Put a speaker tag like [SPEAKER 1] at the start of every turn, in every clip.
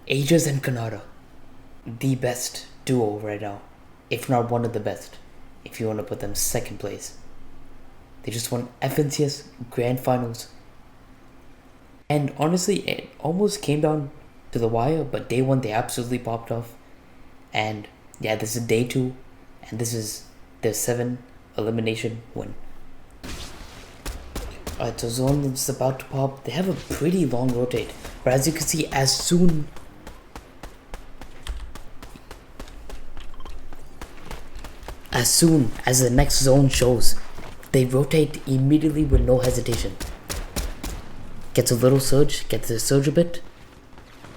[SPEAKER 1] Ajerss and Khanada, the best duo right now, if not one of the best, if you want to put them second place. They just won FNCS Grand Finals. And honestly, it almost came down to the wire, but day one they absolutely popped off. And yeah, this is day two, and this is their 7 elimination win. Alright, so zone is about to pop. They have a pretty long rotate, but as you can see, as soon as the next zone shows, they rotate immediately with no hesitation. Gets a little surge, gets a surge a bit,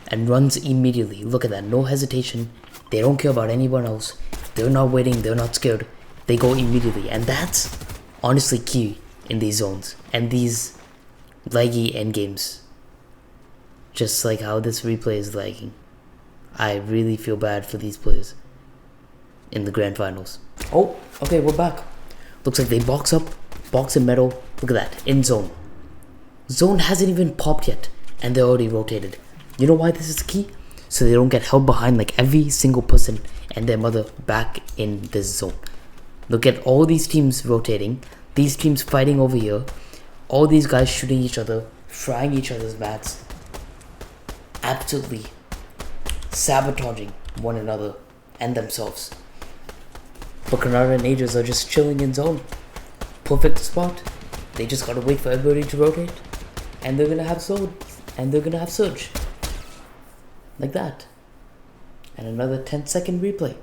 [SPEAKER 1] and runs immediately. Look at that, no hesitation. They don't care about anyone else. They're not waiting, they're not scared. They go immediately, and that's honestly key in these zones and these laggy endgames. Just like how this replay is lagging. I really feel bad for these players in the grand finals. Oh, okay, we're back. Looks like they box up, box in metal. Look at that, in zone. Zone hasn't even popped yet, and they're already rotated. You know why this is key? So they don't get held behind like every single person and their mother back in this zone. Look at all these teams rotating, these teams fighting over here, all these guys shooting each other, frying each other's mats, absolutely sabotaging one another and themselves. But Khanada and Ajerss are just chilling in zone. Perfect spot. They just gotta wait for everybody to rotate, and they're gonna have surge, and they're gonna have surge. Like that. And another 10-second replay.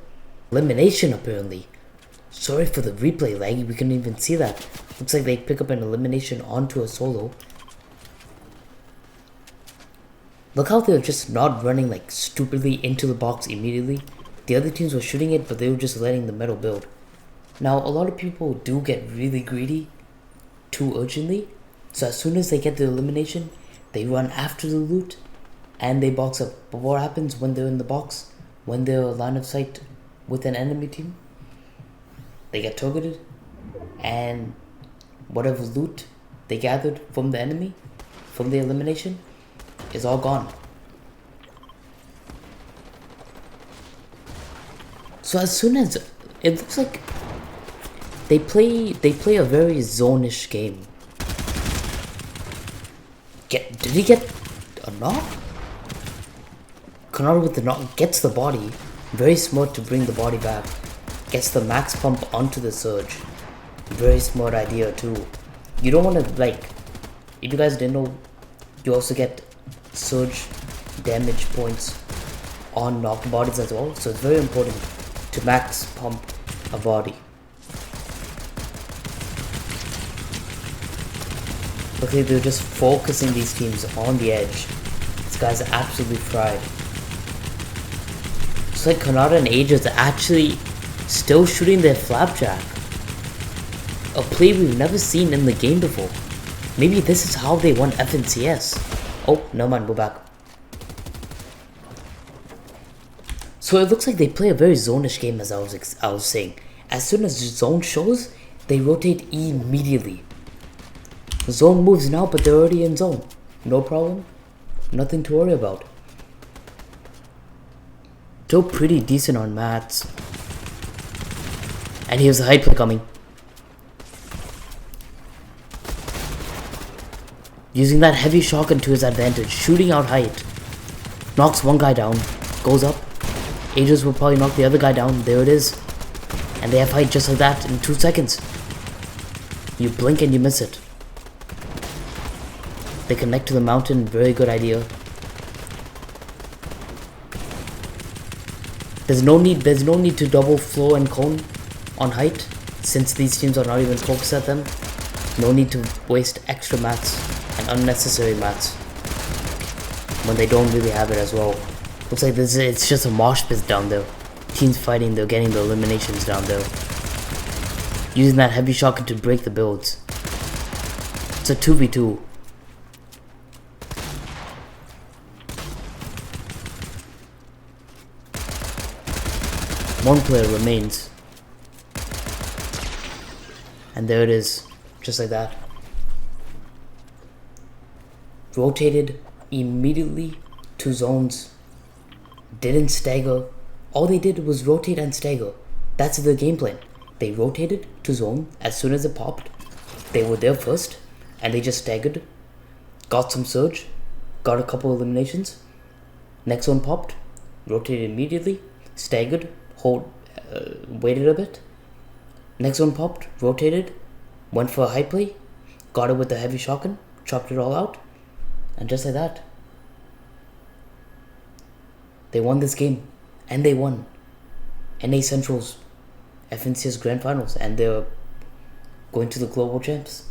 [SPEAKER 1] Elimination apparently. Sorry for the replay lag, we couldn't even see that. Looks like they pick up an elimination onto a solo. Look how they're just not running like stupidly into the box immediately. The other teams were shooting it, but they were just letting the metal build. Now, a lot of people do get really greedy too urgently. So as soon as they get the elimination, they run after the loot and they box up. But what happens when they're in the box? When they're line of sight with an enemy team? They get targeted, and whatever loot they gathered from the enemy, from the elimination, is all gone. So as soon as it looks like they play a very zone-ish game. Did he get a knock? Khanada with the knock gets the body. Very smart to bring the body back. Gets the max pump onto the surge. Very smart idea too. You don't want to, like, if you guys didn't know, you also get surge damage points on knocked bodies as well. So it's very important to max pump a body. Okay, they're just focusing these teams on the edge. This guy's absolutely fried. It's like Khanada and Ajerss are actually still shooting their flapjack. A play we've never seen in the game before. Maybe this is how they won FNCS. Oh, never mind, we're back. So it looks like they play a very zone-ish game, as I was saying. As soon as the zone shows, they rotate immediately. Zone moves now, but they're already in zone. No problem. Nothing to worry about. Still pretty decent on mats. And here's the high play coming. Using that heavy shotgun to his advantage. Shooting out height. Knocks one guy down. Goes up. Ajerss will probably knock the other guy down. There it is. And they have height just like that in 2 seconds. You blink and you miss it. They connect to the mountain, very good idea. There's no need to double floor and cone on height, since these teams are not even focused at them. No need to waste extra mats and unnecessary mats when they don't really have it as well. Looks like it's just a mosh pit down there. Teams fighting, they're getting the eliminations down there. Using that heavy shotgun to break the builds. It's a 2v2. One player remains. And there it is. Just like that. Rotated immediately to zones. didn't stagger. All they did was rotate and stagger. That's the game plan. They rotated to zone as soon as it popped. They were there first, and they just staggered, got some surge, got a couple eliminations. Next one popped, rotated immediately, staggered, waited a bit. Next one popped, rotated, went for a high play, got it with the heavy shotgun, chopped it all out, and just like that, they won this game. And they won NA Central's FNCS Grand Finals, and they're going to the Global Champs.